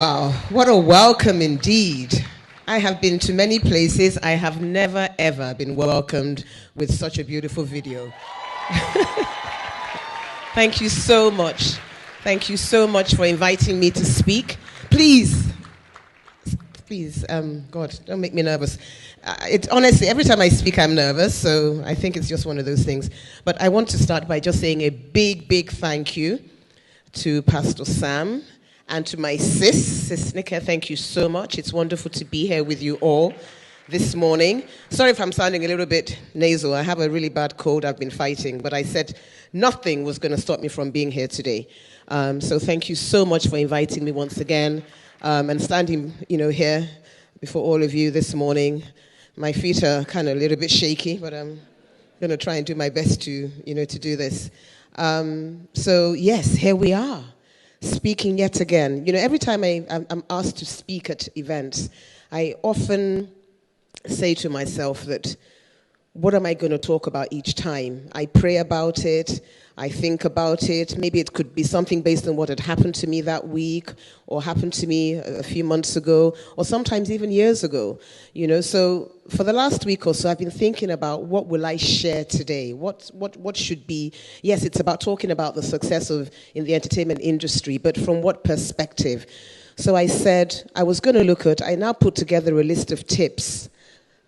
Wow, what a welcome indeed. I have been to many places. I have never, ever been welcomed with such a beautiful video. Thank you so much. Thank you so much for inviting me to speak. Please, God, don't make me nervous. Honestly, every time I speak, I'm nervous, so I think it's just one of those things. But I want to start by just saying a big, big thank you to Pastor Sam and to my sis Nika. Thank you so much. It's wonderful to be here with you all this morning. Sorry if I'm sounding a little bit nasal. I have a really bad cold I've been fighting, but I said nothing was going to stop me from being here today. So thank you so much for inviting me once again and standing, here before all of you this morning. My feet are kind of a little bit shaky, but I'm going to try and do my best to do this. So yes, here we are, speaking yet again. Every time I'm asked to speak at events, I often say to myself that, what am I going to talk about each time? I pray about it, I think about it. Maybe it could be something based on what had happened to me that week, or happened to me a few months ago, or sometimes even years ago. So for the last week or so, I've been thinking about what will I share today? What should be? Yes, it's about talking about the success in the entertainment industry, but from what perspective? So I said I was going to I now put together a list of tips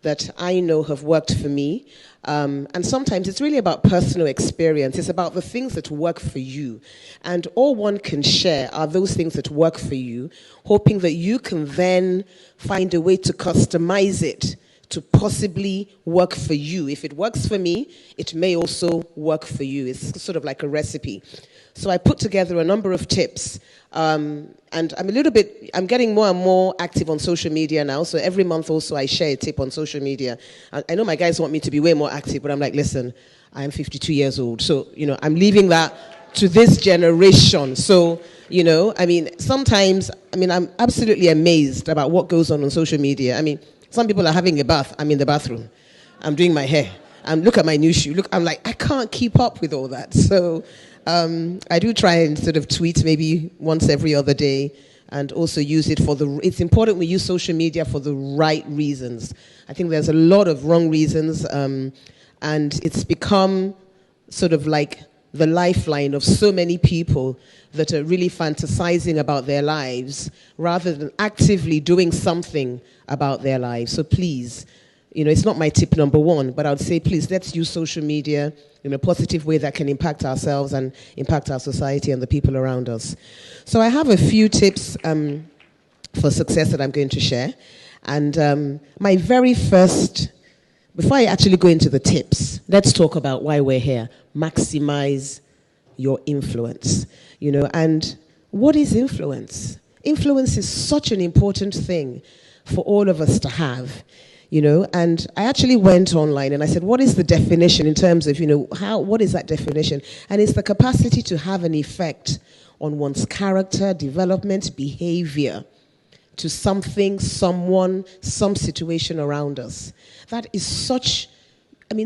that I know have worked for me. And sometimes it's really about personal experience. It's about the things that work for you. And all one can share are those things that work for you, hoping that you can then find a way to customize it to possibly work for you. If it works for me, it may also work for you. It's sort of like a recipe. So I put together a number of tips. And I'm getting more and more active on social media now. So every month also I share a tip on social media. I know my guys want me to be way more active, but I'm like, listen, I'm 52 years old. So, I'm leaving that to this generation. So, sometimes, I'm absolutely amazed about what goes on social media. Some people are having a bath. I'm in the bathroom. I'm doing my hair. Look at my new shoe. I'm like, I can't keep up with all that. So I do try and sort of tweet maybe once every other day, and also use it it's important we use social media for the right reasons. I think there's a lot of wrong reasons, and it's become sort of like the lifeline of so many people that are really fantasizing about their lives rather than actively doing something about their lives. So please, it's not my tip number one, but I would say, please, let's use social media in a positive way that can impact ourselves and impact our society and the people around us. So I have a few tips for success that I'm going to share. And my very first, before I actually go into the tips, let's talk about why we're here. Maximize your influence. And what is influence? Influence is such an important thing for all of us to have. And I actually went online and I said, what is the definition in terms of, what is that definition? And it's the capacity to have an effect on one's character, development, behavior to something, someone, some situation around us. That is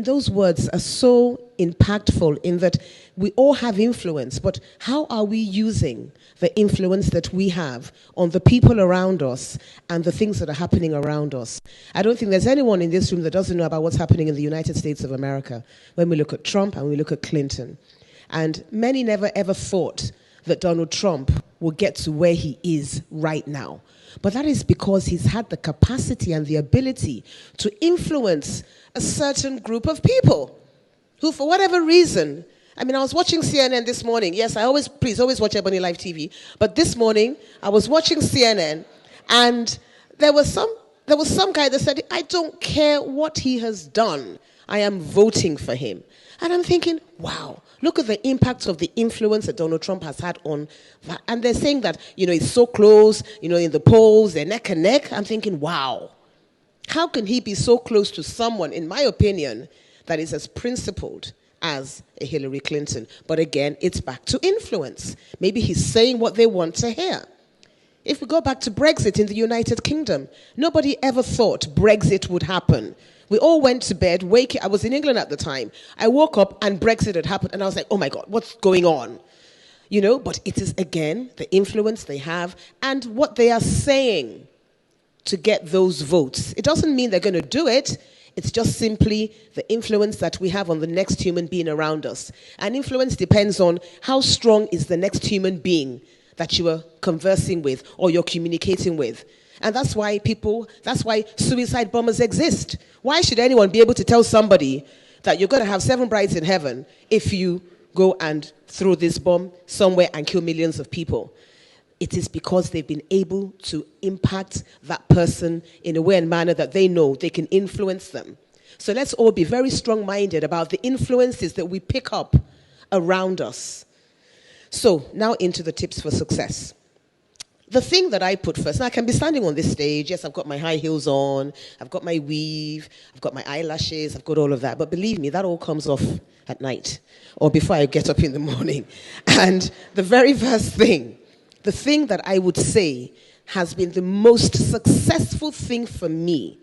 those words are so impactful in that we all have influence, but how are we using the influence that we have on the people around us and the things that are happening around us? I don't think there's anyone in this room that doesn't know about what's happening in the United States of America when we look at Trump and we look at Clinton. And many never ever thought that Donald Trump will get to where he is right now. But that is because he's had the capacity and the ability to influence a certain group of people who, for whatever reason, I was watching CNN this morning. Yes, please always watch Ebony Live TV. But this morning, I was watching CNN, and there was some guy that said, I don't care what he has done. I am voting for him. And I'm thinking, wow, look at the impact of the influence that Donald Trump has had on that. And they're saying that, it's so close, in the polls, they're neck and neck. I'm thinking, wow, how can he be so close to someone, in my opinion, that is as principled as a Hillary Clinton? But again, it's back to influence. Maybe he's saying what they want to hear. If we go back to Brexit in the United Kingdom, nobody ever thought Brexit would happen. We all went to bed, I was in England at the time. I woke up and Brexit had happened, and I was like, oh my God, what's going on? But it is, again, the influence they have and what they are saying to get those votes. It doesn't mean they're going to do it. It's just simply the influence that we have on the next human being around us. And influence depends on how strong is the next human being that you are conversing with or you're communicating with. And that's why suicide bombers exist. Why should anyone be able to tell somebody that you're going to have 7 brides in heaven if you go and throw this bomb somewhere and kill millions of people? It is because they've been able to impact that person in a way and manner that they know they can influence them. So let's all be very strong-minded about the influences that we pick up around us. So now into the tips for success. The thing that I put first, now I can be standing on this stage, yes, I've got my high heels on, I've got my weave, I've got my eyelashes, I've got all of that, but believe me, that all comes off at night or before I get up in the morning. And the very first thing, the thing that I would say has been the most successful thing for me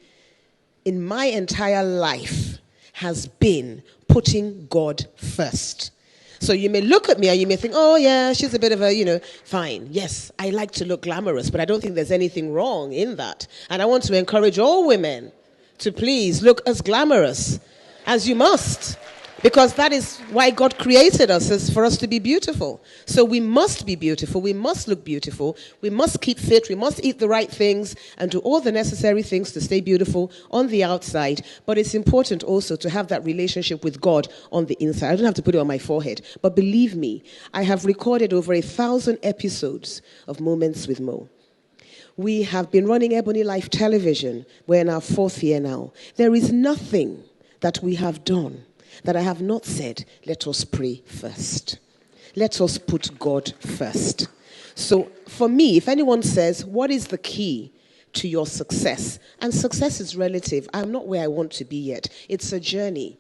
in my entire life has been putting God first. So you may look at me and you may think, oh yeah, she's a bit of a, fine. Yes, I like to look glamorous, but I don't think there's anything wrong in that. And I want to encourage all women to please look as glamorous as you must. Because that is why God created us, is for us to be beautiful. So we must be beautiful. We must look beautiful. We must keep fit. We must eat the right things and do all the necessary things to stay beautiful on the outside. But it's important also to have that relationship with God on the inside. I don't have to put it on my forehead. But believe me, I have recorded over 1,000 episodes of Moments with Mo. We have been running Ebony Life Television. We're in our 4th year now. There is nothing that we have done that I have not said, let us pray first. Let us put God first. So for me, if anyone says, what is the key to your success? And success is relative. I'm not where I want to be yet. It's a journey.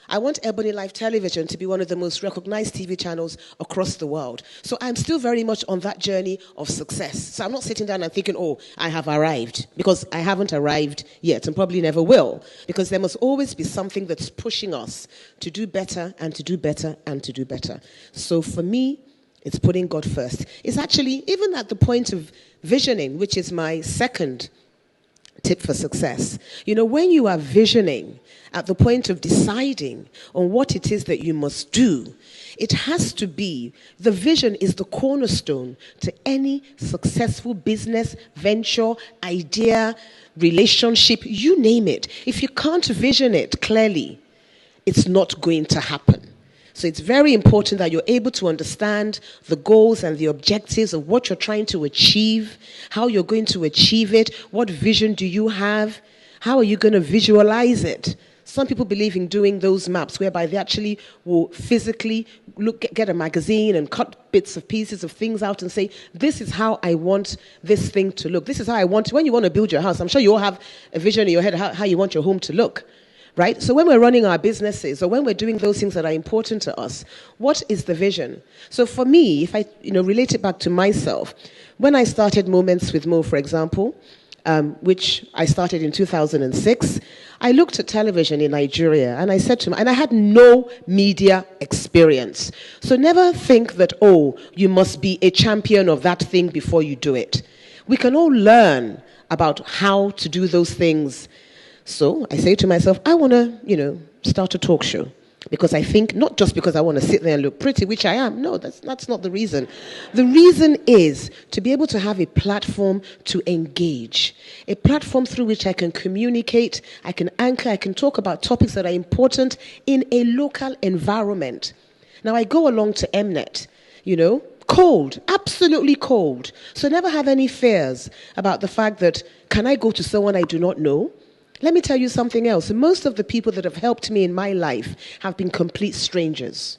I want Ebony Life Television to be one of the most recognized TV channels across the world. So I'm still very much on that journey of success. So I'm not sitting down and thinking, oh, I have arrived. Because I haven't arrived yet and probably never will. Because there must always be something that's pushing us to do better and to do better and to do better. So for me, it's putting God first. It's actually, even at the point of visioning, which is my second tip for success. When you are visioning at the point of deciding on what it is that you must do, it has to be, the vision is the cornerstone to any successful business, venture, idea, relationship, you name it. If you can't vision it clearly, it's not going to happen. So it's very important that you're able to understand the goals and the objectives of what you're trying to achieve, how you're going to achieve it, what vision do you have, how are you going to visualize it. Some people believe in doing those maps whereby they actually will physically get a magazine and cut bits of pieces of things out and say, this is how I want this thing to look. This is how I want it. When you want to build your house, I'm sure you all have a vision in your head how you want your home to look. Right? So when we're running our businesses or when we're doing those things that are important to us, what is the vision? So for me, if I relate it back to myself, when I started Moments with Mo, for example, which I started in 2006, I looked at television in Nigeria and I said to him, and I had no media experience. So never think that, oh, you must be a champion of that thing before you do it. We can all learn about how to do those things. So I say to myself, I want to, start a talk show. Because I think, not just because I want to sit there and look pretty, which I am. No, that's not the reason. The reason is to be able to have a platform to engage. A platform through which I can communicate, I can anchor, I can talk about topics that are important in a local environment. Now, I go along to Mnet, cold, absolutely cold. So never have any fears about the fact that, can I go to someone I do not know? Let me tell you something else. Most of the people that have helped me in my life have been complete strangers.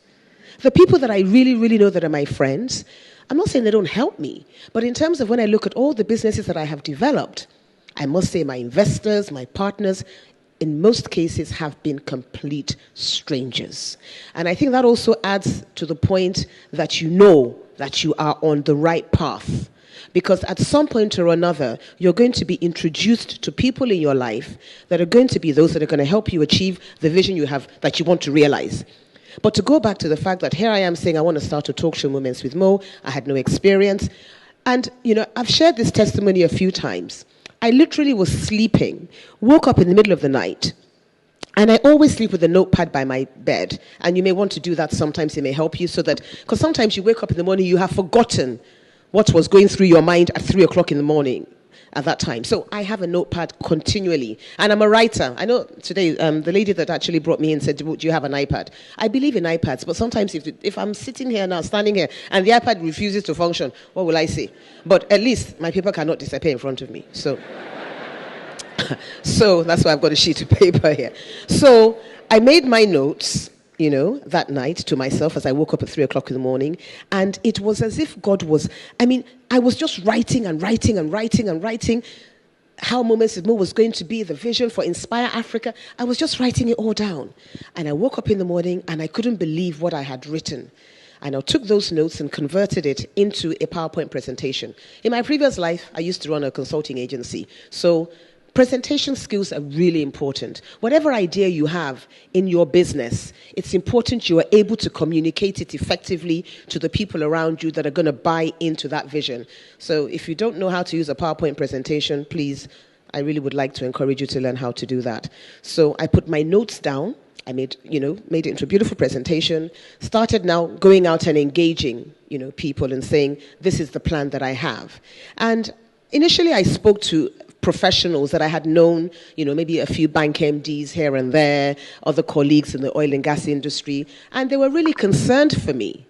The people that I really, really know that are my friends, I'm not saying they don't help me, but in terms of when I look at all the businesses that I have developed, I must say my investors, my partners, in most cases have been complete strangers. And I think that also adds to the point that you know that you are on the right path. Because at some point or another, you're going to be introduced to people in your life that are going to be those that are going to help you achieve the vision you have that you want to realize. But to go back to the fact that here I am saying I want to start a talk show, Moments with Mo. I had no experience. And, I've shared this testimony a few times. I literally was sleeping, woke up in the middle of the night, and I always sleep with a notepad by my bed. And you may want to do that sometimes. It may help you so that, because sometimes you wake up in the morning, you have forgotten what was going through your mind at 3 o'clock in the morning at that time. So I have a notepad continually. And I'm a writer. I know today, the lady that actually brought me in said, do you have an iPad? I believe in iPads, but sometimes if I'm sitting here now, standing here, and the iPad refuses to function, what will I say? But at least my paper cannot disappear in front of me. So that's why I've got a sheet of paper here. So I made my notes, that night to myself as I woke up at 3 o'clock in the morning. And it was as if God was, I was just writing and writing and writing and writing how Moments with Mo was going to be, the vision for Inspire Africa. I was just writing it all down. And I woke up in the morning and I couldn't believe what I had written. And I took those notes and converted it into a PowerPoint presentation. In my previous life, I used to run a consulting agency. So presentation skills are really important. Whatever idea you have in your business, it's important you are able to communicate it effectively to the people around you that are going to buy into that vision. So if you don't know how to use a PowerPoint presentation, please, I really would like to encourage you to learn how to do that. So I put my notes down. I made it into a beautiful presentation, started now going out and engaging, people and saying, this is the plan that I have. And initially I spoke to professionals that I had known, maybe a few bank MDs here and there, other colleagues in the oil and gas industry, and they were really concerned for me.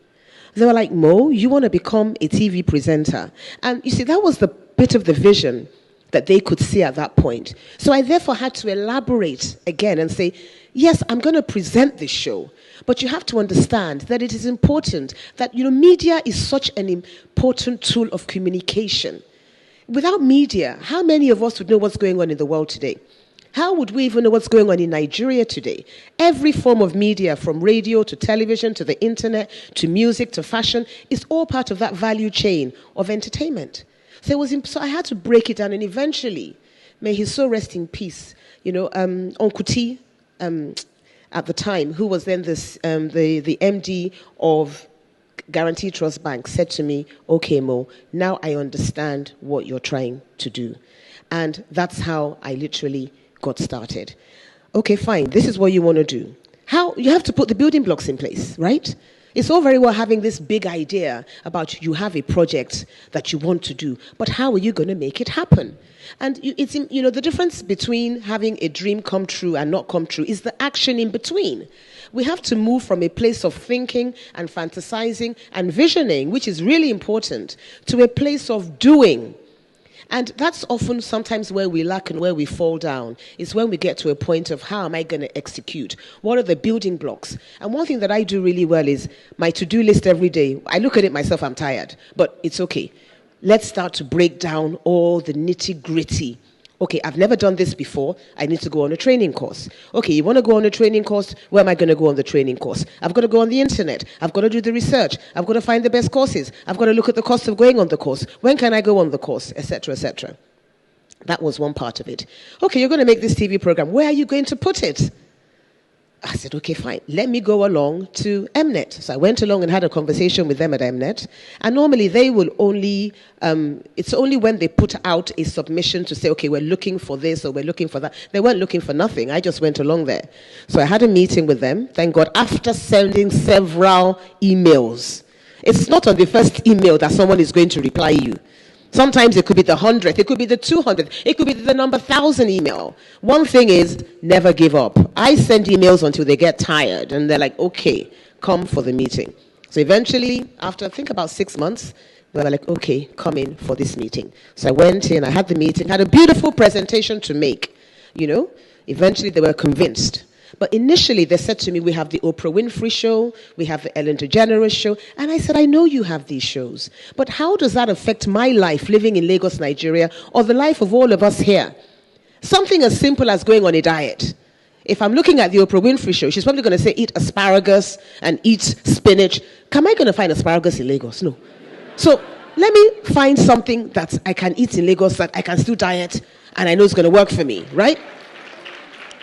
They were like, Mo, you want to become a TV presenter. And you see, that was the bit of the vision that they could see at that point. So I therefore had to elaborate again and say, yes, I'm going to present this show, but you have to understand that it is important that, media is such an important tool of communication. Without media, how many of us would know what's going on in the world today? How would we even know what's going on in Nigeria today? Every form of media, from radio to television to the internet to music to fashion, is all part of that value chain of entertainment. So I had to break it down, and eventually, may his soul rest in peace, Uncle T, at the time, who was then the MD of Guarantee Trust Bank, said to me, okay, Mo, now I understand what you're trying to do. And that's how I literally got started. Okay, fine, this is what you want to do. How? You have to put the building blocks in place, right? It's all very well having this big idea about you have a project that you want to do, but how are you going to make it happen? And it's the difference between having a dream come true and not come true is the action in between. We have to move from a place of thinking and fantasizing and visioning, which is really important, to a place of doing. And that's often sometimes where we lack and where we fall down, is when we get to a point of how am I going to execute? What are the building blocks? And one thing that I do really well is my to-do list every day. I look at it myself, I'm tired, but it's okay. Let's start to break down all the nitty-gritty. Okay, I've never done this before. I need to go on a training course. Okay, you want to go on a training course? Where am I going to go on the training course? I've got to go on the internet. I've got to do the research. I've got to find the best courses. I've got to look at the cost of going on the course. When can I go on the course? Etc., etc. That was one part of it. Okay, you're going to make this TV program. Where are you going to put it? I said, okay, fine. Let me go along to Mnet. So I went along and had a conversation with them at Mnet. And normally they will only, it's only when they put out a submission to say, okay, we're looking for this or we're looking for that. They weren't looking for nothing. I just went along there. So I had a meeting with them, thank God, after sending several emails. It's not on the first email that someone is going to reply you. Sometimes it could be the 100th, it could be the 200th, it could be the number 1,000 email. One thing is, never give up. I send emails until they get tired, and they're like, okay, come for the meeting. So eventually, after I think about 6 months, they were like, okay, come in for this meeting. So I went in, I had the meeting, had a beautiful presentation to make. Eventually they were convinced. But initially, they said to me, we have the Oprah Winfrey show, we have the Ellen DeGeneres show. And I said, I know you have these shows. But how does that affect my life living in Lagos, Nigeria, or the life of all of us here? Something as simple as going on a diet. If I'm looking at the Oprah Winfrey show, she's probably going to say, eat asparagus and eat spinach. Am I going to find asparagus in Lagos? No. So let me find something that I can eat in Lagos that I can still diet, and I know it's going to work for me, right?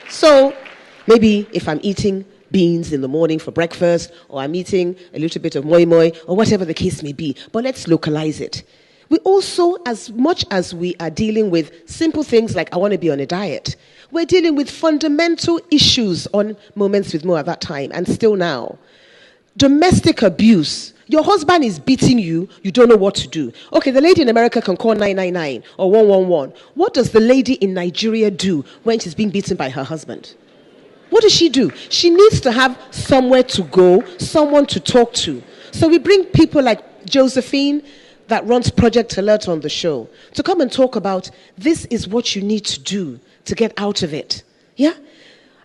So maybe if I'm eating beans in the morning for breakfast, or I'm eating a little bit of moi moi, or whatever the case may be. But let's localize it. We also, as much as we are dealing with simple things like I want to be on a diet, we're dealing with fundamental issues on Moments with Mo at that time, and still now. Domestic abuse. Your husband is beating you, you don't know what to do. Okay, the lady in America can call 999 or 111. What does the lady in Nigeria do when she's being beaten by her husband? What does she do? She needs to have somewhere to go, someone to talk to. So we bring people like Josephine, that runs Project Alert on the show, to come and talk about this is what you need to do to get out of it. Yeah?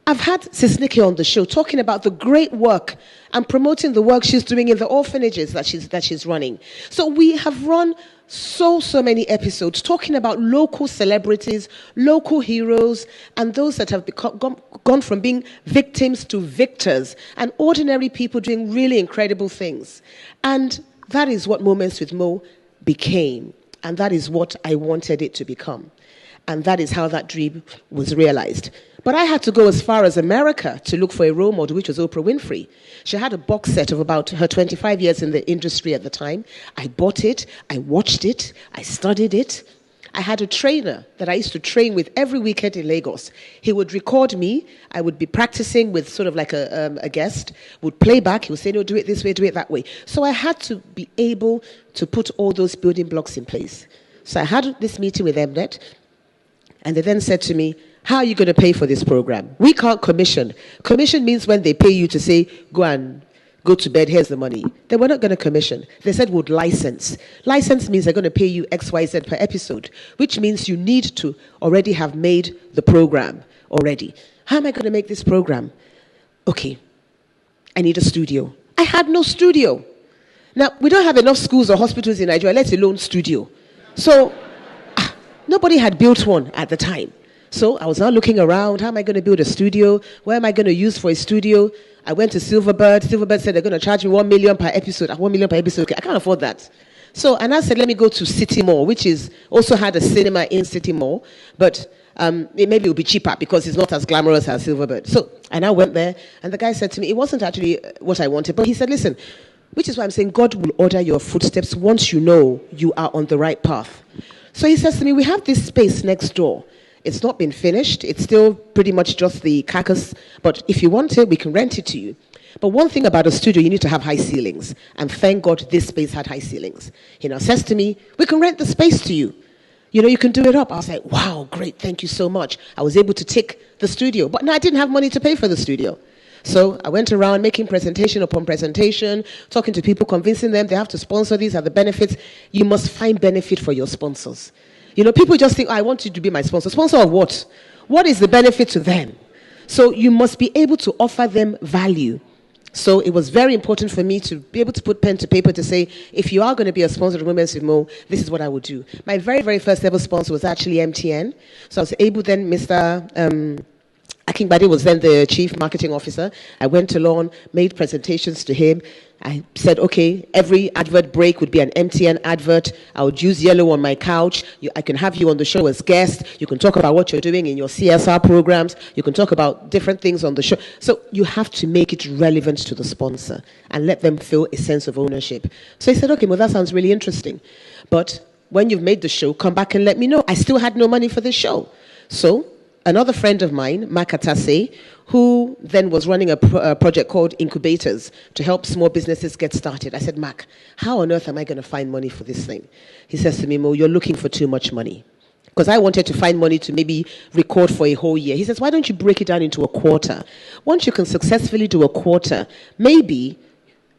I've had Sisnike on the show talking about the great work and promoting the work she's doing in the orphanages that she's running. So we have run so many episodes talking about local celebrities, local heroes, and those that have gone from being victims to victors, and ordinary people doing really incredible things. And that is what Moments with Mo became, and that is what I wanted it to become. And that is how that dream was realized. But I had to go as far as America to look for a role model, which was Oprah Winfrey. She had a box set of about her 25 years in the industry at the time. I bought it, I watched it, I studied it. I had a trainer that I used to train with every weekend in Lagos. He would record me. I would be practicing with sort of like a guest, would play back. He would say, no, do it this way, do it that way. So I had to be able to put all those building blocks in place. So I had this meeting with Mnet, and they then said to me, how are you going to pay for this program? We can't commission. Commission means when they pay you to say, go to bed, here's the money. They were not going to commission. They said would license. License means they're going to pay you XYZ per episode, which means you need to already have made the program already. How am I going to make this program? Okay, I need a studio. I had no studio. Now, we don't have enough schools or hospitals in Nigeria, let alone studio. So, nobody had built one at the time. So I was now looking around, how am I going to build a studio? Where am I going to use for a studio? I went to Silverbird. Silverbird said they're going to charge me 1 million per episode. 1 million per episode. Okay, I can't afford that. So, and I said, let me go to City Mall, which is also had a cinema in City Mall, but maybe it will be cheaper because it's not as glamorous as Silverbird. So, and I went there, and the guy said to me, it wasn't actually what I wanted, but he said, listen, which is why I'm saying God will order your footsteps once you know you are on the right path. So he says to me, we have this space next door. It's not been finished. It's still pretty much just the carcass. But if you want it, we can rent it to you. But one thing about a studio, you need to have high ceilings. And thank God this space had high ceilings. He now says to me, we can rent the space to you. You know, you can do it up. I was like, wow, great, thank you so much. I was able to take the studio. But no, I didn't have money to pay for the studio. So I went around making presentation upon presentation, talking to people, convincing them they have to sponsor, these are the benefits. You must find benefit for your sponsors. You know, people just think, oh, I want you to be my sponsor. Sponsor of what? What is the benefit to them? So you must be able to offer them value. So it was very important for me to be able to put pen to paper to say, if you are going to be a sponsor of Women's with Mo, this is what I would do. My very, very first ever sponsor was actually MTN. So I was able then, Mr. Akingbade was then the chief marketing officer. I went along, made presentations to him. I said, okay, every advert break would be an MTN advert. I would use yellow on my couch. I can have you on the show as guest. You can talk about what you're doing in your CSR programs. You can talk about different things on the show. So you have to make it relevant to the sponsor and let them feel a sense of ownership. So he said, okay, well, that sounds really interesting. But when you've made the show, come back and let me know. I still had no money for this show. So another friend of mine, Mark Atase, who then was running a project called Incubators to help small businesses get started. I said, Mark, how on earth am I going to find money for this thing? He says to me, Mo, you're looking for too much money. Because I wanted to find money to maybe record for a whole year. He says, why don't you break it down into a quarter? Once you can successfully do a quarter, maybe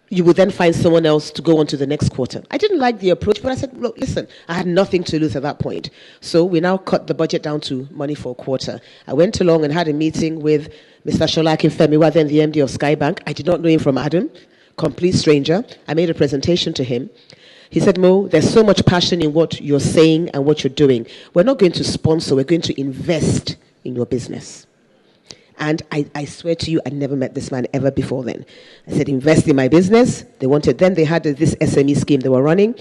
you would then find someone else to go on to the next quarter. I didn't like the approach, but I said, look, listen, I had nothing to lose at that point. So we now cut the budget down to money for a quarter. I went along and had a meeting with Mr. Shola Akinfemi, who was then the MD of Skybank. I did not know him from Adam, complete stranger. I made a presentation to him. He said, Mo, there's so much passion in what you're saying and what you're doing. We're not going to sponsor, we're going to invest in your business. And I swear to you, I'd never met this man ever before then. I said, invest in my business. They had this SME scheme they were running.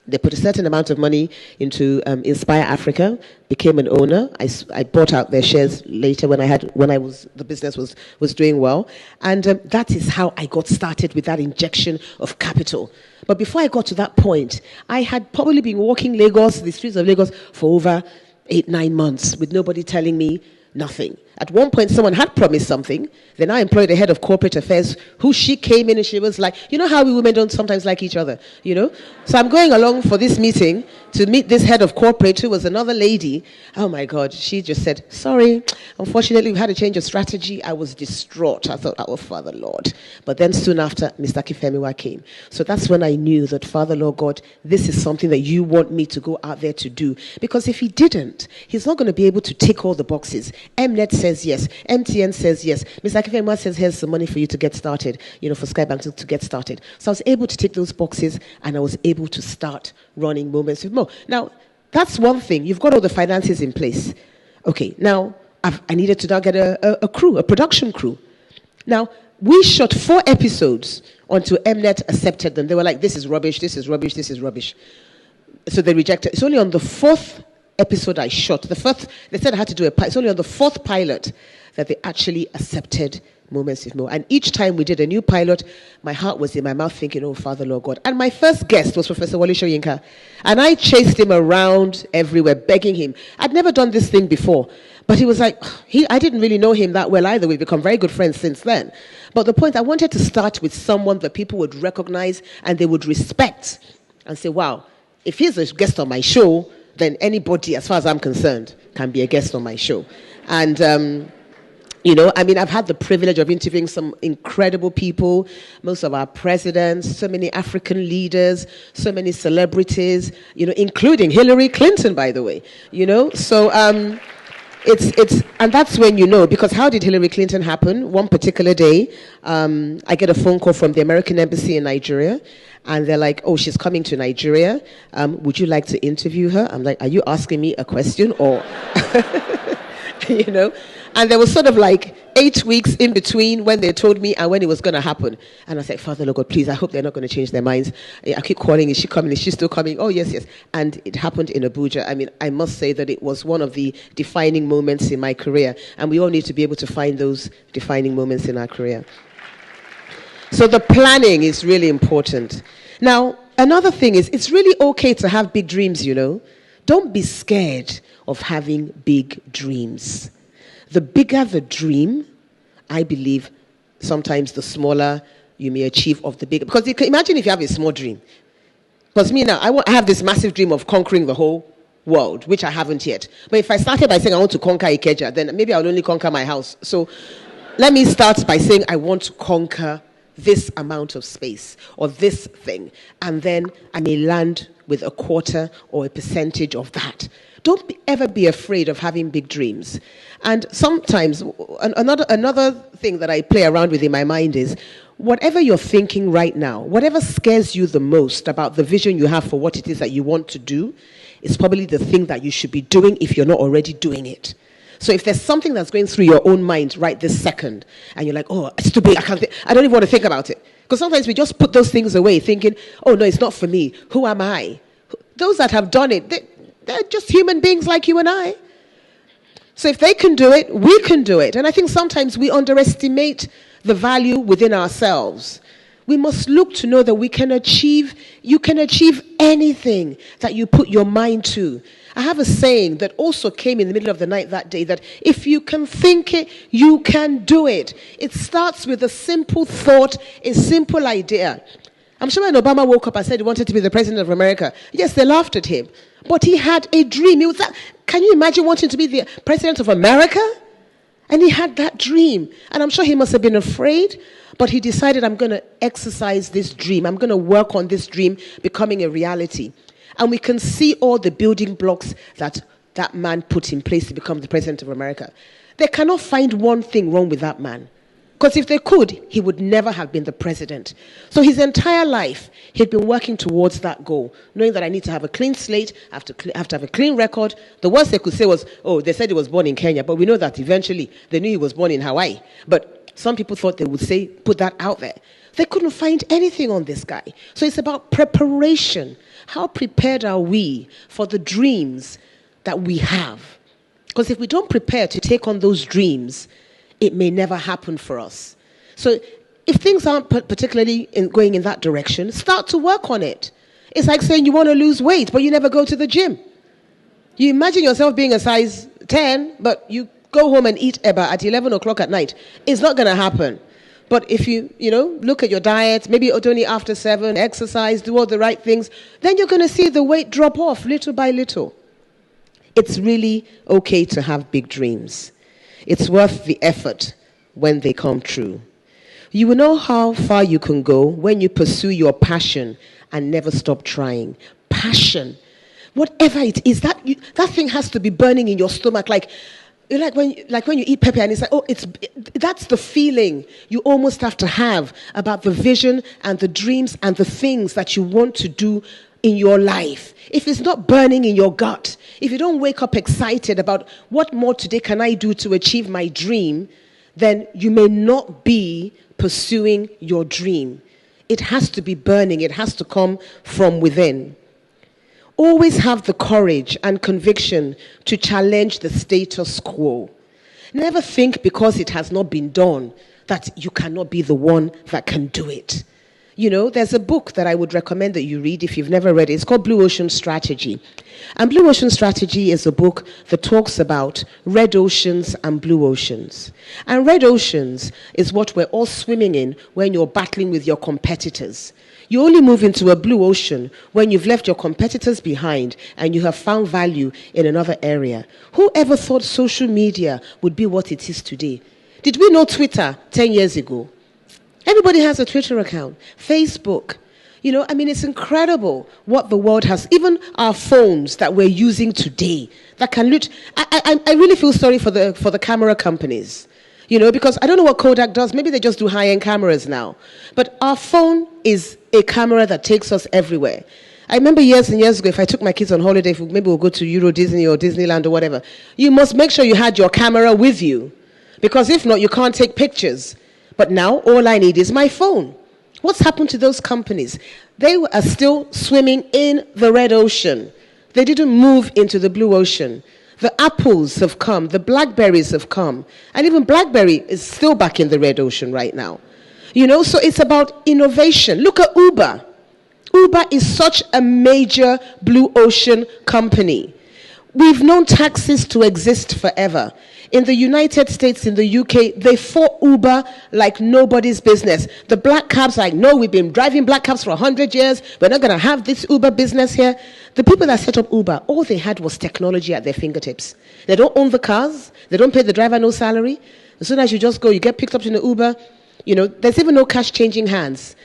They put a certain amount of money into Inspire Africa, became an owner. I bought out their shares later when the business was doing well, and that is how I got started with that injection of capital. But before I got to that point, I had probably been walking the streets of Lagos, for over 8-9 months with nobody telling me nothing. At one point, someone had promised something. Then I employed a head of corporate affairs she came in and she was like, you know how we women don't sometimes like each other, So I'm going along for this meeting to meet this head of corporate who was another lady. Oh my God, she just said, sorry, unfortunately we've had a change of strategy. I was distraught. I thought, oh, Father Lord. But then soon after, Mr. Kifemiwa came. So that's when I knew that, Father Lord God, this is something that you want me to go out there to do. Because if he didn't, he's not going to be able to tick all the boxes. Mnet says yes. MTN says yes. Mr. Kifemiwa says, here's some money for you to get started, for Skybank to get started. So I was able to tick those boxes and I was able to start running Moments with Mo. Now, that's one thing. You've got all the finances in place. Okay, now I needed to now get a crew, a production crew. Now, we shot 4 episodes until Mnet accepted them. They were like, this is rubbish, this is rubbish, this is rubbish. So they rejected. It's only on the 4th episode I shot. The first, they said I had to do it's only on the 4th pilot that they actually accepted Moments with Mo. And each time we did a new pilot, my heart was in my mouth thinking, oh, Father, Lord God. And my first guest was Professor Wale Soyinka. And I chased him around everywhere, begging him. I'd never done this thing before. But he was like, I didn't really know him that well either. We've become very good friends since then. But the point, I wanted to start with someone that people would recognize and they would respect and say, wow, if he's a guest on my show, then anybody, as far as I'm concerned, can be a guest on my show. And, I've had the privilege of interviewing some incredible people, most of our presidents, so many African leaders, so many celebrities, including Hillary Clinton, by the way, So and that's when because how did Hillary Clinton happen? One particular day, I get a phone call from the American Embassy in Nigeria. And they're like, oh, she's coming to Nigeria. Would you like to interview her? I'm like, are you asking me a question or, And there was sort of like 8 weeks in between when they told me and when it was going to happen. And I said, Father, Lord God, please, I hope they're not going to change their minds. I keep calling, is she coming? Is she still coming? Oh, yes, yes. And it happened in Abuja. I must say that it was one of the defining moments in my career. And we all need to be able to find those defining moments in our career. So the planning is really important. Now, another thing is, it's really okay to have big dreams, Don't be scared of having big dreams. The bigger the dream, I believe, sometimes the smaller you may achieve of the bigger. Because you can imagine if you have a small dream. Because me now, I have this massive dream of conquering the whole world, which I haven't yet. But if I started by saying I want to conquer Ikeja, then maybe I'll only conquer my house. So let me start by saying I want to conquer this amount of space or this thing. And then I may land with a quarter or a percentage of that. Don't ever be afraid of having big dreams. And sometimes, another thing that I play around with in my mind is, whatever you're thinking right now, whatever scares you the most about the vision you have for what it is that you want to do, is probably the thing that you should be doing if you're not already doing it. So if there's something that's going through your own mind right this second, and you're like, oh, it's too big, I don't even want to think about it. Because sometimes we just put those things away thinking, oh, no, it's not for me. Who am I? Those that have done it, they're just human beings like you and I. So if they can do it, we can do it. And I think sometimes we underestimate the value within ourselves. We must look to know that you can achieve anything that you put your mind to. I have a saying that also came in the middle of the night that day, that if you can think it, you can do it. It starts with a simple thought, a simple idea. I'm sure when Obama woke up and said he wanted to be the president of America, yes, they laughed at him. But he had a dream. Can you imagine wanting to be the president of America? And he had that dream. And I'm sure he must have been afraid, but he decided, I'm going to exercise this dream. I'm going to work on this dream becoming a reality. And we can see all the building blocks that man put in place to become the president of America. They cannot find one thing wrong with that man. Because if they could, he would never have been the president. So his entire life, he'd been working towards that goal, knowing that I need to have a clean slate, I have to have a clean record. The worst they could say was, oh, they said he was born in Kenya, but we know that eventually they knew he was born in Hawaii. But some people thought they would put that out there. They couldn't find anything on this guy. So it's about preparation. How prepared are we for the dreams that we have? Because if we don't prepare to take on those dreams, it may never happen for us. So if things aren't particularly going in that direction, start to work on it. It's like saying you want to lose weight, but you never go to the gym. You imagine yourself being a size 10, but you go home and eat eba at 11 o'clock at night. It's not going to happen. But if you look at your diet, maybe only after 7, exercise, do all the right things, then you're going to see the weight drop off little by little. It's really okay to have big dreams. It's worth the effort when they come true. You will know how far you can go when you pursue your passion and never stop trying. Passion. Whatever it is, that thing has to be burning in your stomach. Like when you eat pepper and it's like, that's the feeling you almost have to have about the vision and the dreams and the things that you want to do in your life. If it's not burning in your gut, if you don't wake up excited about what more today can I do to achieve my dream, then you may not be pursuing your dream. It has to be burning. It has to come from within. Always have the courage and conviction to challenge the status quo. Never think because it has not been done that you cannot be the one that can do it. There's a book that I would recommend that you read if you've never read it. It's called Blue Ocean Strategy. And Blue Ocean Strategy is a book that talks about red oceans and blue oceans. And red oceans is what we're all swimming in when you're battling with your competitors. You only move into a blue ocean when you've left your competitors behind and you have found value in another area. Who ever thought social media would be what it is today? Did we know Twitter 10 years ago? Everybody has a Twitter account, Facebook. It's incredible what the world has, even our phones that we're using today, that can I really feel sorry for the camera companies, because I don't know what Kodak does. Maybe they just do high-end cameras now. But our phone is a camera that takes us everywhere. I remember years and years ago, if I took my kids on holiday, maybe we'll go to Euro Disney or Disneyland or whatever, you must make sure you had your camera with you, because if not, you can't take pictures. But now, all I need is my phone. What's happened to those companies? They are still swimming in the red ocean. They didn't move into the blue ocean. The apples have come. The blackberries have come. And even BlackBerry is still back in the red ocean right now. So it's about innovation. Look at Uber. Uber is such a major blue ocean company. We've known taxis to exist forever. In the United States, in the UK, they fought Uber like nobody's business. The black cabs are like, no, we've been driving black cabs for 100 years. We're not going to have this Uber business here. The people that set up Uber, all they had was technology at their fingertips. They don't own the cars. They don't pay the driver no salary. As soon as you just go, you get picked up in the Uber. There's even no cash changing hands.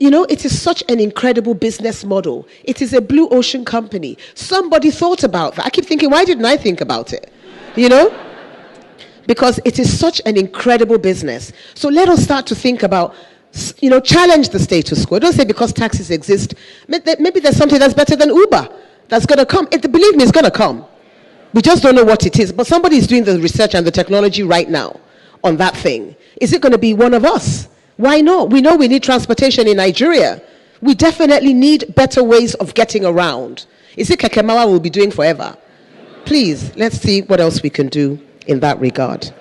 It is such an incredible business model. It is a blue ocean company. Somebody thought about that. I keep thinking, why didn't I think about it? Because it is such an incredible business. So let us start to think about, challenge the status quo. Don't say because taxis exist, maybe there's something that's better than Uber that's going to come. Believe me, it's going to come. We just don't know what it is. But somebody is doing the research and the technology right now on that thing. Is it going to be one of us? Why not? We know we need transportation in Nigeria. We definitely need better ways of getting around. Is it Kekemawa we'll be doing forever? Please, let's see what else we can do in that regard.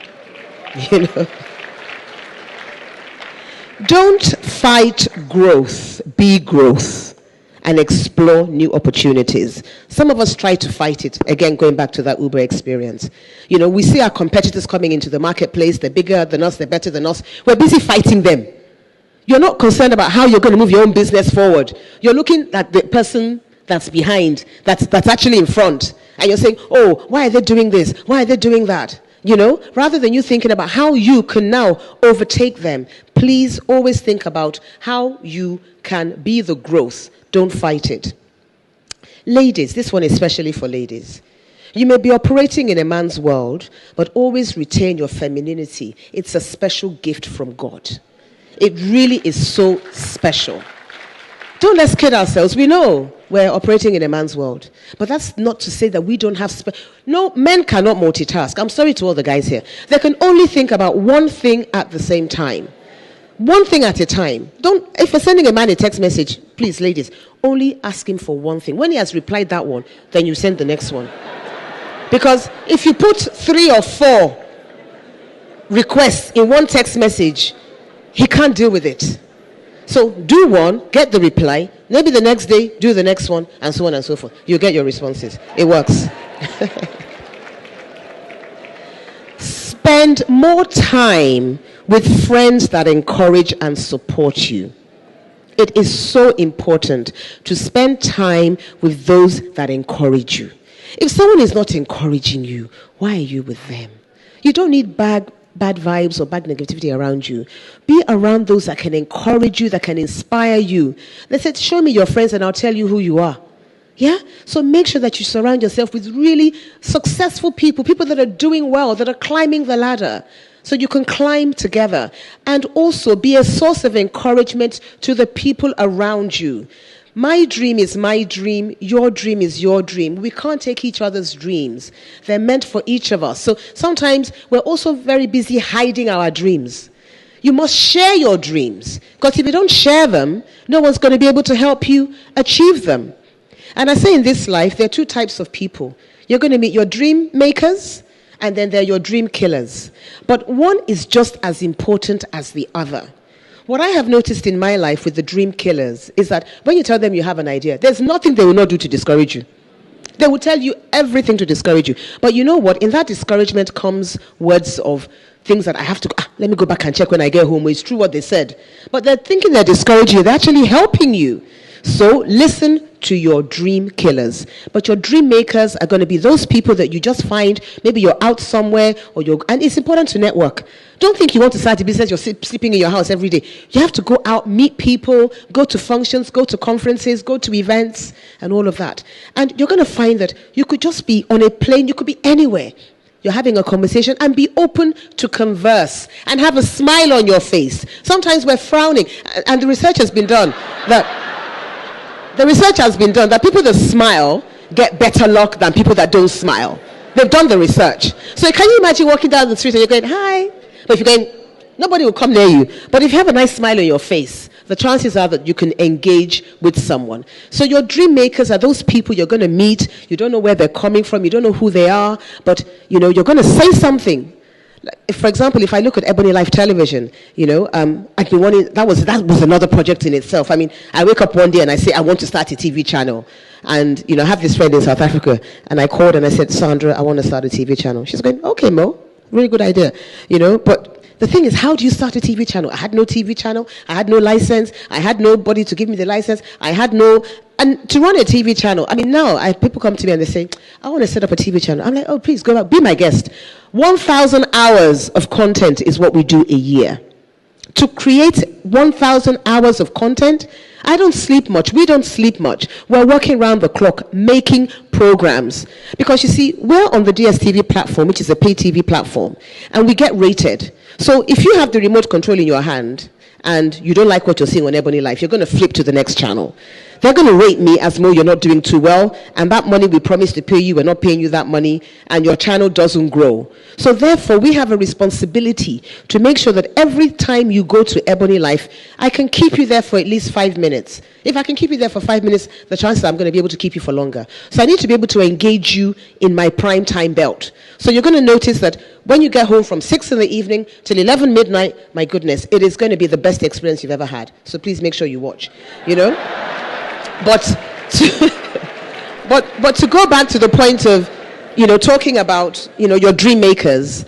Don't fight growth, be growth, and explore new opportunities. Some of us try to fight it, again, going back to that Uber experience. We see our competitors coming into the marketplace, they're bigger than us, they're better than us. We're busy fighting them. You're not concerned about how you're going to move your own business forward. You're looking at the person that's behind, that's actually in front. And you're saying, oh, why are they doing this? Why are they doing that? Rather than you thinking about how you can now overtake them, please always think about how you can be the growth. Don't fight it. Ladies, this one is especially for ladies. You may be operating in a man's world, but always retain your femininity. It's a special gift from God. It really is so special. Don't let's kid ourselves. We know we're operating in a man's world. But that's not to say that we don't have... No, men cannot multitask. I'm sorry to all the guys here. They can only think about one thing at the same time. One thing at a time. Don't, if you're sending a man a text message, please, ladies, only ask him for one thing. When he has replied that one, then you send the next one. Because if you put 3 or 4 requests in one text message, he can't deal with it. So do one, get the reply, maybe the next day, do the next one, and so on and so forth. You get your responses. It works. Spend more time with friends that encourage and support you. It is so important to spend time with those that encourage you. If someone is not encouraging you, why are you with them? You don't need bad vibes or bad negativity around you. Be around those that can encourage you, that can inspire you. They said, show me your friends and I'll tell you who you are. Yeah? So make sure that you surround yourself with really successful people, people that are doing well, that are climbing the ladder, so you can climb together. And also be a source of encouragement to the people around you. My dream is my dream. Your dream is your dream. We can't take each other's dreams. They're meant for each of us. So sometimes we're also very busy hiding our dreams. You must share your dreams. Because if you don't share them, no one's going to be able to help you achieve them. And I say in this life, there are 2 types of people. You're going to meet your dream makers, and then there are your dream killers. But one is just as important as the other. What I have noticed in my life with the dream killers is that when you tell them you have an idea, there's nothing they will not do to discourage you. They will tell you everything to discourage you. But you know what? In that discouragement comes words of things that I have to, let me go back and check when I get home. It's true what they said. But they're thinking they're discouraging you. They're actually helping you. So listen to your dream killers. But your dream makers are going to be those people that you just find, maybe you're out somewhere, and it's important to network. Don't think you want to start a business, you're sleeping in your house every day. You have to go out, meet people, go to functions, go to conferences, go to events, and all of that. And you're going to find that you could just be on a plane, you could be anywhere. You're having a conversation, and be open to converse and have a smile on your face. Sometimes we're frowning, and the research has been done that people that smile get better luck than people that don't smile. They've done the research. So can you imagine walking down the street and you're going, hi? But if you're going, nobody will come near you. But if you have a nice smile on your face, the chances are that you can engage with someone. So your dream makers are those people you're going to meet. You don't know where they're coming from. You don't know who they are. But, you're going to say something. For example, if I look at Ebony Life Television, I've been wanting, that was another project in itself. I mean, I wake up one day and I say, I want to start a TV channel. And, I have this friend in South Africa, and I called and I said, Sandra, I want to start a TV channel. She's going, okay, Mo, really good idea. But the thing is, how do you start a TV channel? I had no TV channel. I had no license. I had nobody to give me the license. And to run a TV channel, I mean, now people come to me and they say, I want to set up a TV channel. I'm like, oh, please go back, be my guest. 1,000 hours of content is what we do a year. To create 1,000 hours of content, I don't sleep much. We don't sleep much. We're working around the clock making programs. Because you see, we're on the DSTV platform, which is a pay TV platform, and we get rated. So if you have the remote control in your hand and you don't like what you're seeing on Ebony Life, you're going to flip to the next channel. They're going to rate me as Mo, you're not doing too well, and that money we promised to pay you, we're not paying you that money, and your channel doesn't grow. So therefore, we have a responsibility to make sure that every time you go to Ebony Life, I can keep you there for at least 5 minutes. If I can keep you there for 5 minutes, the chances are I'm going to be able to keep you for longer. So I need to be able to engage you in my prime time belt. So you're going to notice that when you get home from 6 in the evening till 11 midnight, my goodness, it is going to be the best experience you've ever had. So please make sure you watch, But to go back to the point of, talking about, your dream makers,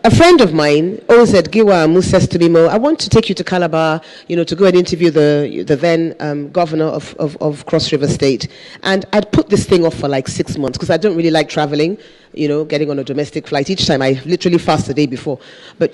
a friend of mine, Oz Giwa, says to me, Mo, I want to take you to Calabar, to go and interview the then governor of Cross River State. And I'd put this thing off for like 6 months because I don't really like traveling, getting on a domestic flight. Each time I literally fast the day before. But,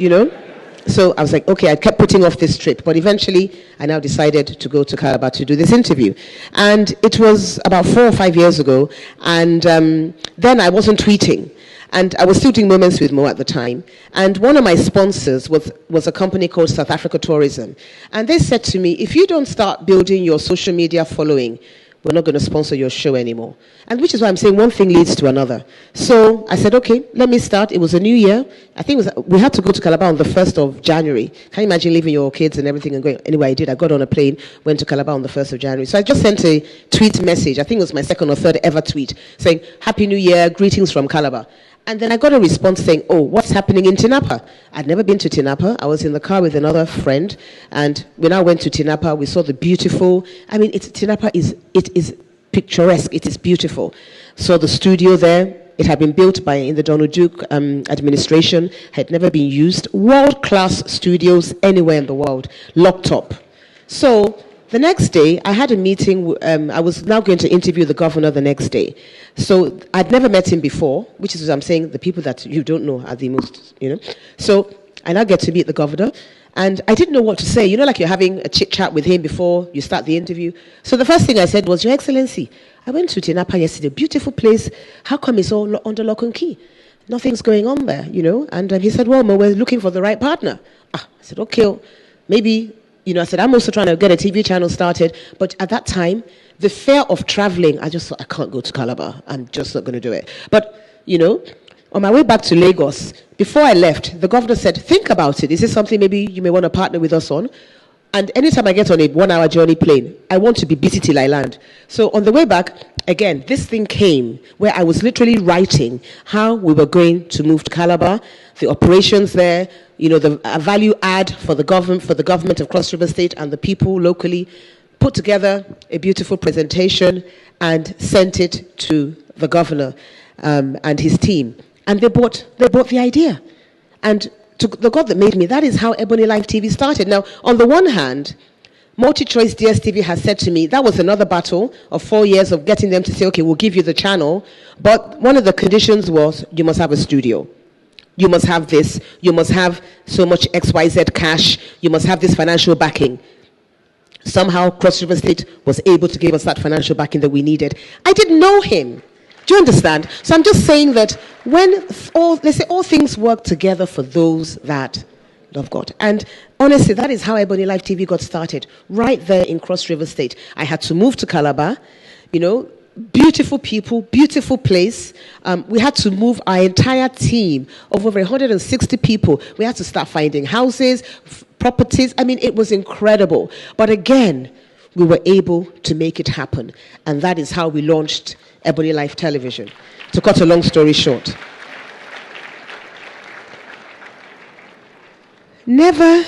so I was like, okay, I kept putting off this trip. But eventually, I now decided to go to Calabar to do this interview. And it was about 4 or 5 years ago. And then I wasn't tweeting. And I was still doing Moments with Mo at the time. And one of my sponsors was a company called South Africa Tourism. And they said to me, if you don't start building your social media following, we're not going to sponsor your show anymore. And which is why I'm saying one thing leads to another. So I said, okay, let me start. It was a new year. I think we had to go to Calabar on the 1st of January. Can you imagine leaving your kids and everything and going? Anyway, I did. I got on a plane, went to Calabar on the 1st of January. So I just sent a tweet message. I think it was my second or third ever tweet saying, Happy New Year, greetings from Calabar. And then I got a response saying, oh, what's happening in Tinapa? I'd never been to Tinapa. I was in the car with another friend, and we now went to Tinapa. We saw the beautiful, Tinapa is picturesque. It is beautiful. Saw the studio there. It had been built in the Donald Duke administration, had never been used. World-class studios anywhere in the world, locked up. So the next day, I had a meeting. I was now going to interview the governor the next day. So I'd never met him before, which is what I'm saying, the people that you don't know are the most, So I now get to meet the governor. And I didn't know what to say. Like you're having a chit-chat with him before you start the interview. So the first thing I said was, Your Excellency, I went to Tinapa yesterday, beautiful place. How come it's all under lock and key? Nothing's going on there, And he said, well, Mo, we're looking for the right partner. I said, okay, maybe... I said, I'm also trying to get a TV channel started. But at that time, the fear of traveling, I just thought, I can't go to Calabar. I'm just not going to do it. But, on my way back to Lagos, before I left, the governor said, think about it. Is this something maybe you may want to partner with us on? And anytime I get on a 1-hour journey plane, I want to be busy till I land. So on the way back, again, this thing came where I was literally writing how we were going to move to Calabar, the operations there, the value add for the government of Cross River State and the people locally, put together a beautiful presentation and sent it to the governor and his team. And they bought the idea. And to the God that made me, that is how Ebony Live TV started. Now, on the one hand, Multi-Choice DSTV has said to me, that was another battle of 4 years of getting them to say, okay, we'll give you the channel. But one of the conditions was you must have a studio. You must have this. You must have so much XYZ cash. You must have this financial backing. Somehow, Cross River State was able to give us that financial backing that we needed. I didn't know him. Do you understand? So I'm just saying that when all things work together for those that love God. And honestly, that is how Ebony Live TV got started, right there in Cross River State. I had to move to Calabar, beautiful people, beautiful place. We had to move our entire team of over 160 people. We had to start finding houses, properties. It was incredible. But again, we were able to make it happen. And that is how we launched Ebony Live Television. To cut a long story short. Never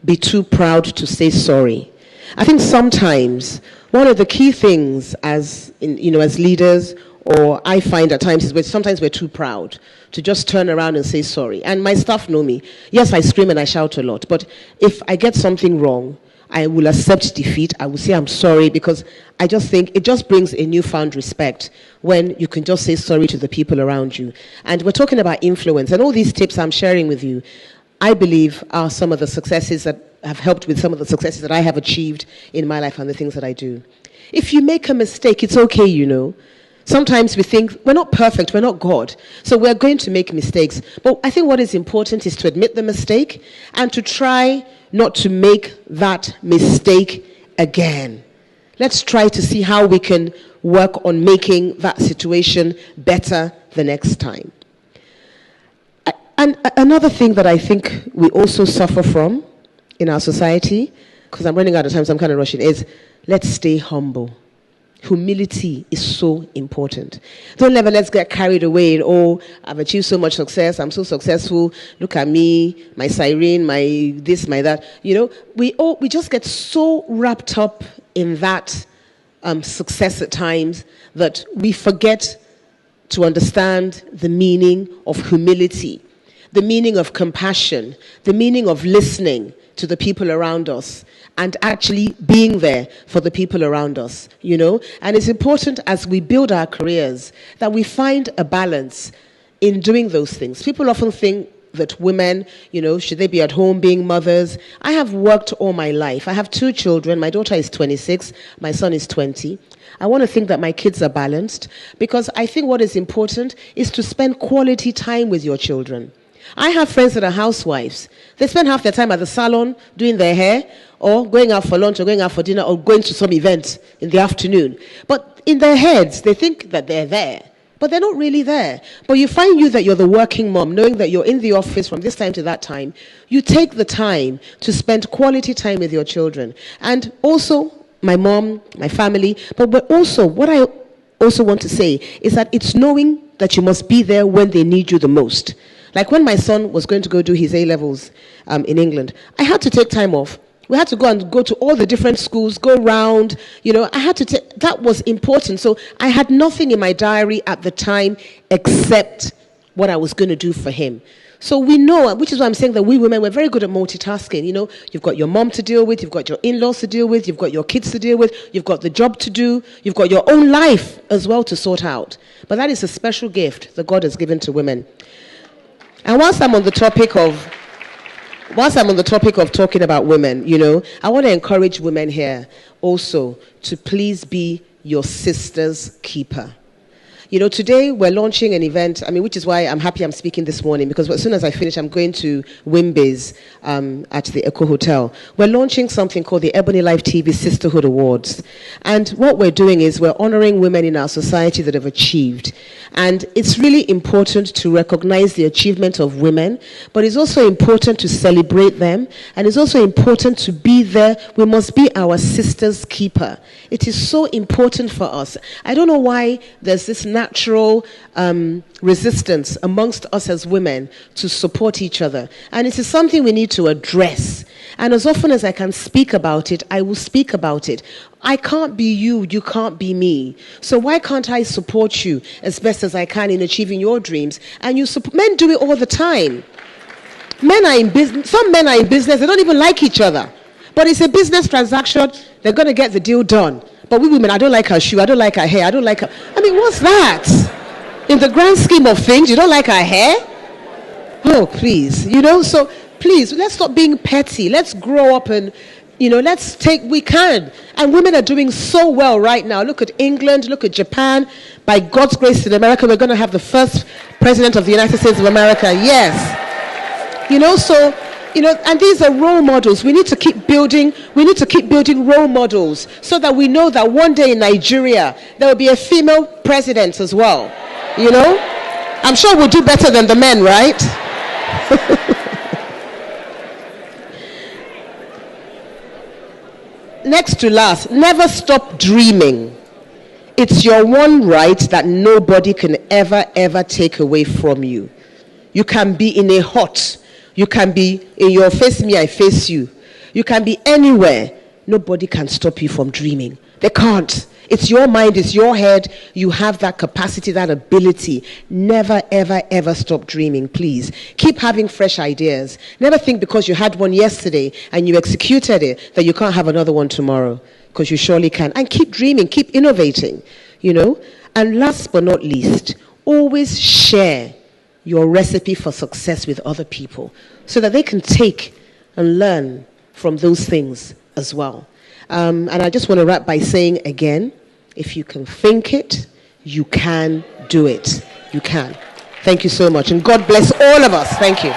be too proud to say sorry. I think sometimes one of the key things as leaders, or I find at times, is sometimes we're too proud to just turn around and say sorry. And my staff know me. Yes, I scream and I shout a lot, but if I get something wrong, I will accept defeat. I will say I'm sorry, because I just think it just brings a newfound respect when you can just say sorry to the people around you. And we're talking about influence, and all these tips I'm sharing with you, I believe are some of the successes that have helped with some of the successes that I have achieved in my life and the things that I do. If you make a mistake, it's okay, Sometimes we think we're not perfect, we're not God, so we're going to make mistakes. But I think what is important is to admit the mistake and to try not to make that mistake again. Let's try to see how we can work on making that situation better the next time. And another thing that I think we also suffer from in our society, because I'm running out of time, so I'm kind of rushing, is let's stay humble. Humility is so important. Let's get carried away in, I've achieved so much success, I'm so successful, look at me, my siren, my this, my that. We just get so wrapped up in that success at times that we forget to understand the meaning of humility, the meaning of compassion, the meaning of listening to the people around us and actually being there for the people around us, And it's important as we build our careers that we find a balance in doing those things. People often think that women, should they be at home being mothers? I have worked all my life. I have 2 children. My daughter is 26. My son is 20. I want to think that my kids are balanced, because I think what is important is to spend quality time with your children. I have friends that are housewives. They spend half their time at the salon doing their hair, or going out for lunch, or going out for dinner, or going to some event in the afternoon. But in their heads, they think that they're there, but they're not really there. But you find that you're the working mom, knowing that you're in the office from this time to that time. You take the time to spend quality time with your children. And also, my mom, my family, but also, what I also want to say is that it's knowing that you must be there when they need you the most. Like when my son was going to go do his A-levels in England, I had to take time off. We had to go to all the different schools, go round, I had to take, that was important. So I had nothing in my diary at the time except what I was going to do for him. So we know, which is why I'm saying that we women, we're very good at multitasking. You've got your mom to deal with, you've got your in-laws to deal with, you've got your kids to deal with, you've got the job to do, you've got your own life as well to sort out. But that is a special gift that God has given to women. And whilst I'm on the topic of talking about women, I want to encourage women here also to please be your sister's keeper. Today we're launching an event, which is why I'm happy I'm speaking this morning, because as soon as I finish, I'm going to Wimbiz at the Echo Hotel. We're launching something called the Ebony Life TV Sisterhood Awards. And what we're doing is we're honoring women in our society that have achieved. And it's really important to recognize the achievement of women, but it's also important to celebrate them, and it's also important to be there. We must be our sister's keeper. It is so important for us. I don't know why there's this natural resistance amongst us as women to support each other. And it is something we need to address. And as often as I can speak about it, I will speak about it. I can't be you, you can't be me. So why can't I support you as best as I can in achieving your dreams? And men do it all the time. Men are in business. Some men are in business, they don't even like each other. But it's a business transaction, they're going to get the deal done. But we women, I don't like her shoe, I don't like her hair, I don't like her... what's that? In the grand scheme of things, you don't like her hair? Oh, please. So please, let's stop being petty. Let's grow up and, we can. And women are doing so well right now. Look at England, look at Japan. By God's grace in America, we're going to have the first president of the United States of America. Yes. And these are role models. We need to keep building role models so that we know that one day in Nigeria, there will be a female president as well. I'm sure we'll do better than the men, right? Next to last, never stop dreaming. It's your one right that nobody can ever take away from you. You can be in a hut. You can be in your face me, I face you. You can be anywhere. Nobody can stop you from dreaming. They can't. It's your mind, it's your head. You have that capacity, that ability. Never, ever stop dreaming, please. Keep having fresh ideas. Never think because you had one yesterday and you executed it that you can't have another one tomorrow, because you surely can. And keep dreaming, keep innovating, And last but not least, always share your recipe for success with other people so that they can take and learn from those things as well. And I just want to wrap by saying again, if you can think it, you can do it. You can. Thank you so much. And God bless all of us. Thank you.